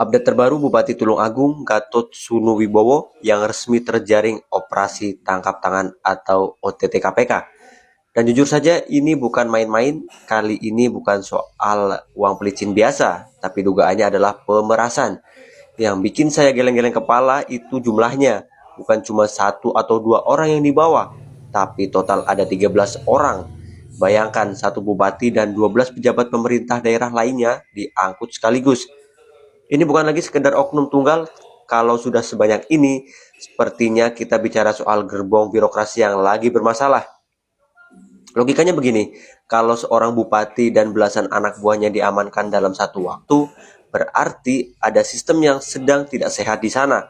Update terbaru Bupati Tulungagung Gatot Sunuwibowo yang resmi terjaring operasi tangkap tangan atau OTT KPK. Dan jujur saja ini bukan main-main, kali ini bukan soal uang pelicin biasa, tapi dugaannya adalah pemerasan. Yang bikin saya geleng-geleng kepala itu jumlahnya, bukan cuma 1 atau 2 orang yang dibawa, tapi total ada 13 orang. Bayangkan satu bupati dan 12 pejabat pemerintah daerah lainnya diangkut sekaligus. Ini bukan lagi sekedar oknum tunggal, kalau sudah sebanyak ini, sepertinya kita bicara soal gerbong birokrasi yang lagi bermasalah. Logikanya begini, kalau seorang bupati dan belasan anak buahnya diamankan dalam satu waktu, berarti ada sistem yang sedang tidak sehat di sana.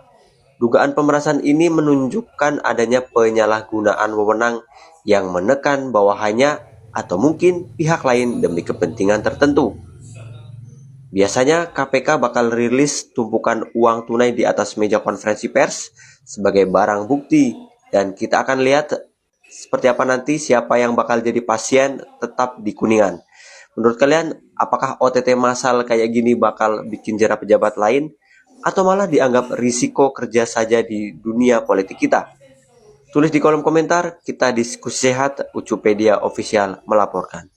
Dugaan pemerasan ini menunjukkan adanya penyalahgunaan wewenang yang menekan bawahannya atau mungkin pihak lain demi kepentingan tertentu. Biasanya KPK bakal rilis tumpukan uang tunai di atas meja konferensi pers sebagai barang bukti, dan kita akan lihat seperti apa nanti siapa yang bakal jadi pasien tetap di Kuningan. Menurut kalian, apakah OTT massal kayak gini bakal bikin jera pejabat lain atau malah dianggap risiko kerja saja di dunia politik kita? Tulis di kolom komentar, kita diskusi sehat. Ucupedia Official melaporkan.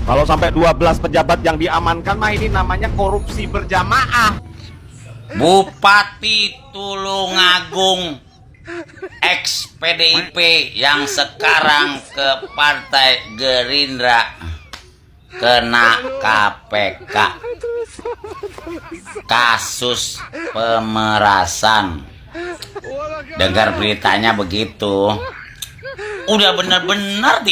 Kalau sampai 12 pejabat yang diamankan mah ini namanya korupsi berjamaah. Bupati Tulungagung ex PDIP yang sekarang ke Partai Gerindra kena KPK kasus pemerasan. Dengar beritanya begitu, udah bener-bener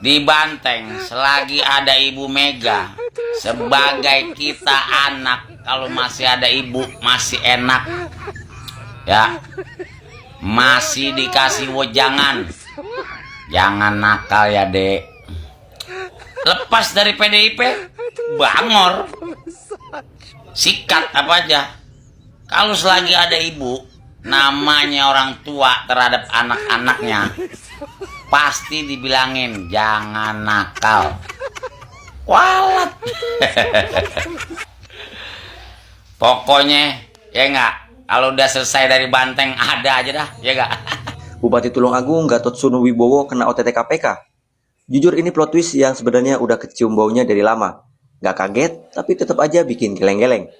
dibanteng selagi ada Ibu Mega. Sebagai kita anak, kalau masih ada ibu masih enak ya, masih dikasih wejangan. Jangan nakal ya dek, lepas dari PDIP bangor, sikat apa aja. Kalau selagi ada ibu, namanya orang tua terhadap anak-anaknya, pasti dibilangin jangan nakal. Walat. Pokoknya ya enggak, kalau udah selesai dari banteng ada aja dah, ya enggak. Bupati Tulungagung Gatot Sunuwibowo kena OTT KPK. Jujur ini plot twist yang sebenarnya udah kecium baunya dari lama. Gak kaget, tapi tetap aja bikin geleng-geleng.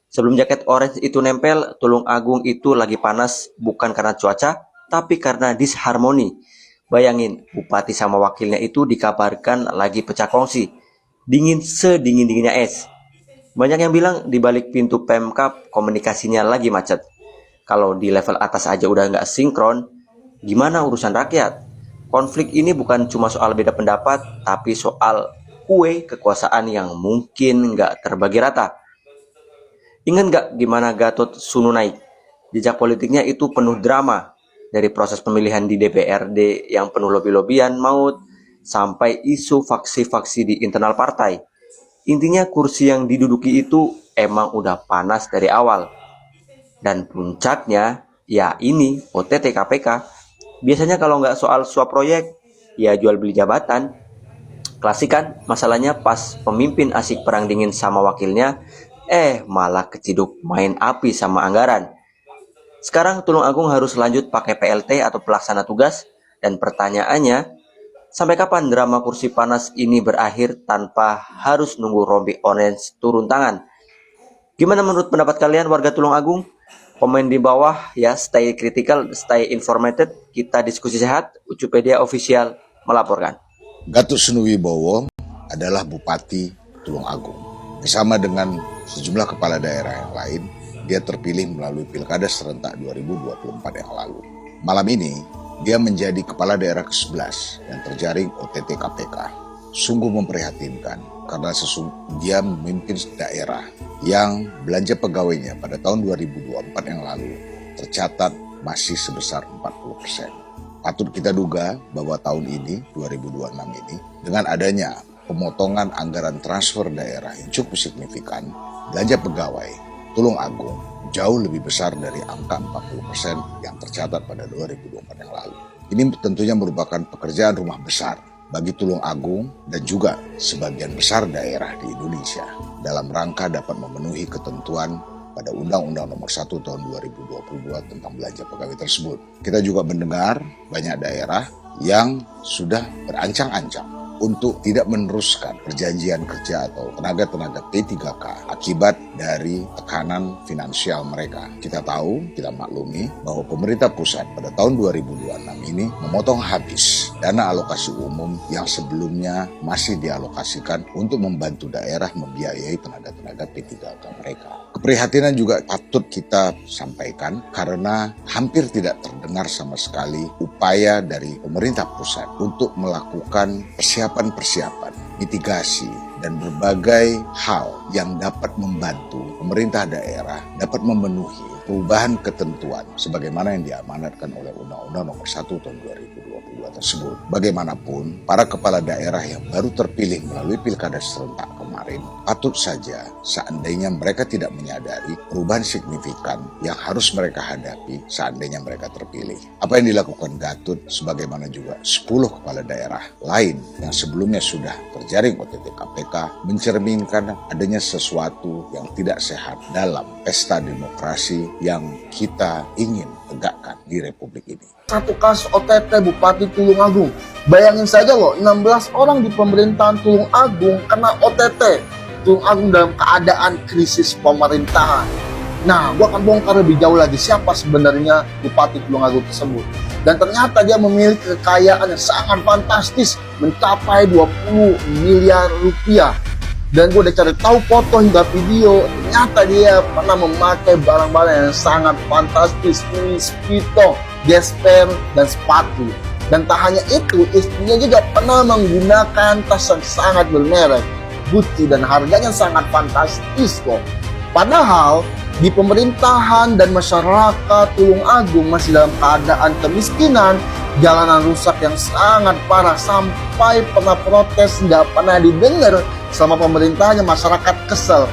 Sebelum jaket orange itu nempel, Tulungagung itu lagi panas bukan karena cuaca, tapi karena disharmoni. Bayangin, bupati sama wakilnya itu dikabarkan lagi pecah kongsi. Dingin sedingin-dinginnya es. Banyak yang bilang di balik pintu Pemkab komunikasinya lagi macet. Kalau di level atas aja udah nggak sinkron, gimana urusan rakyat? Konflik ini bukan cuma soal beda pendapat, tapi soal kue kekuasaan yang mungkin nggak terbagi rata. Ingat nggak gimana Gatot Sunu naik? Jejak politiknya itu penuh drama. Dari proses pemilihan di DPRD yang penuh lobi-lobian maut, sampai isu faksi-faksi di internal partai. Intinya kursi yang diduduki itu emang udah panas dari awal. Dan puncaknya, ya ini OTT KPK. Biasanya kalau nggak soal suap proyek, ya jual beli jabatan. Klasik kan, masalahnya pas pemimpin asik perang dingin sama wakilnya, malah keciduk main api sama anggaran. Sekarang Tulungagung harus lanjut pakai PLT atau pelaksana tugas, dan pertanyaannya, sampai kapan drama kursi panas ini berakhir tanpa harus nunggu rompi orange turun tangan? Gimana menurut pendapat kalian warga Tulungagung? Komen di bawah ya, stay critical, stay informated, kita diskusi sehat. Ucupedia Official melaporkan. Gatot Sunuwibowo adalah Bupati Tulungagung. Bersama dengan sejumlah kepala daerah yang lain, dia terpilih melalui Pilkada serentak 2024 yang lalu. Malam ini, dia menjadi kepala daerah ke-11 yang terjaring OTT KPK. Sungguh memprihatinkan karena dia memimpin daerah yang belanja pegawainya pada tahun 2024 yang lalu tercatat masih sebesar 40%. Patut kita duga bahwa tahun ini, 2026 ini, dengan adanya pemotongan anggaran transfer daerah yang cukup signifikan, belanja pegawai Tulungagung jauh lebih besar dari angka 40% yang tercatat pada 2024 yang lalu. Ini tentunya merupakan pekerjaan rumah besar bagi Tulungagung dan juga sebagian besar daerah di Indonesia dalam rangka dapat memenuhi ketentuan pada Undang-Undang Nomor 1 Tahun 2022 tentang belanja pegawai tersebut. Kita juga mendengar banyak daerah yang sudah berancang-ancang untuk tidak meneruskan perjanjian kerja atau tenaga-tenaga P3K akibat dari tekanan finansial mereka. Kita tahu, kita maklumi bahwa pemerintah pusat pada tahun 2026 ini memotong habis dana alokasi umum yang sebelumnya masih dialokasikan untuk membantu daerah membiayai tenaga-tenaga P3K mereka. Keprihatinan juga patut kita sampaikan karena hampir tidak terdengar sama sekali upaya dari pemerintah pusat untuk melakukan persiapan-persiapan, mitigasi, dan berbagai hal yang dapat membantu pemerintah daerah dapat memenuhi perubahan ketentuan sebagaimana yang diamanatkan oleh Undang-Undang Nomor 1 Tahun 2022 tersebut. Bagaimanapun, para kepala daerah yang baru terpilih melalui pilkada serentak kemarin, patut saja seandainya mereka tidak menyadari perubahan signifikan yang harus mereka hadapi seandainya mereka terpilih. Apa yang dilakukan Gatot sebagaimana juga 10 kepala daerah lain yang sebelumnya sudah terjaring OTT KPK mencerminkan adanya sesuatu yang tidak sehat dalam pesta demokrasi yang kita ingin tegakkan di Republik ini. Satu kasus OTT Bupati Tulungagung. Bayangin saja loh, 16 orang di pemerintahan Tulungagung kena OTT. Tulungagung dalam keadaan krisis pemerintahan. Nah, gua akan bongkar lebih jauh lagi siapa sebenarnya Bupati Tulungagung tersebut. Dan ternyata dia memiliki kekayaan yang sangat fantastis, mencapai 20 miliar rupiah. Dan gue udah cari tahu foto hingga video, ternyata dia pernah memakai barang-barang yang sangat fantastis, ini Spito, gesper, dan sepatu. Dan tak hanya itu, istrinya juga pernah menggunakan tas yang sangat bermerek, Gucci, dan harganya sangat fantastis kok. Padahal di pemerintahan dan masyarakat Tulungagung masih dalam keadaan kemiskinan, jalanan rusak yang sangat parah, sampai pernah protes nggak pernah didengar sama pemerintahnya. Masyarakat kesel,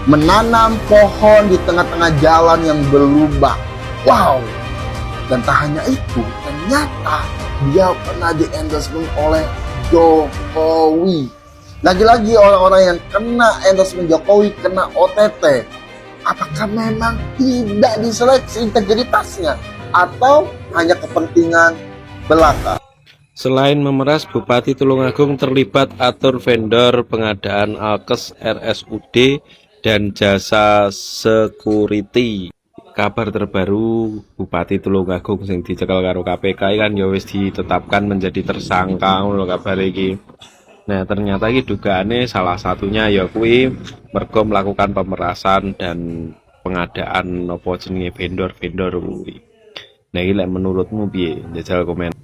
menanam pohon di tengah-tengah jalan yang berlubang. Wow! Dan tak hanya itu, ternyata dia pernah di-endorsement oleh Jokowi. Lagi-lagi orang-orang yang kena endorsement Jokowi kena OTT. Apakah memang tidak diseleksi integritasnya atau hanya kepentingan belaka? Selain memeras, Bupati Tulungagung terlibat atur vendor pengadaan alkes RSUD dan jasa security. Kabar terbaru, Bupati Tulungagung sing dicekel karo KPK kan ya wis ditetapkan menjadi tersangka ngono kabar iki. Nah, ternyata iki dugaane salah satunya ya kuwi mergo melakukan pemerasan dan pengadaan apa jenenge vendor-vendor kuwi. Nah, iki lek menurutmu piye? Jajal komen.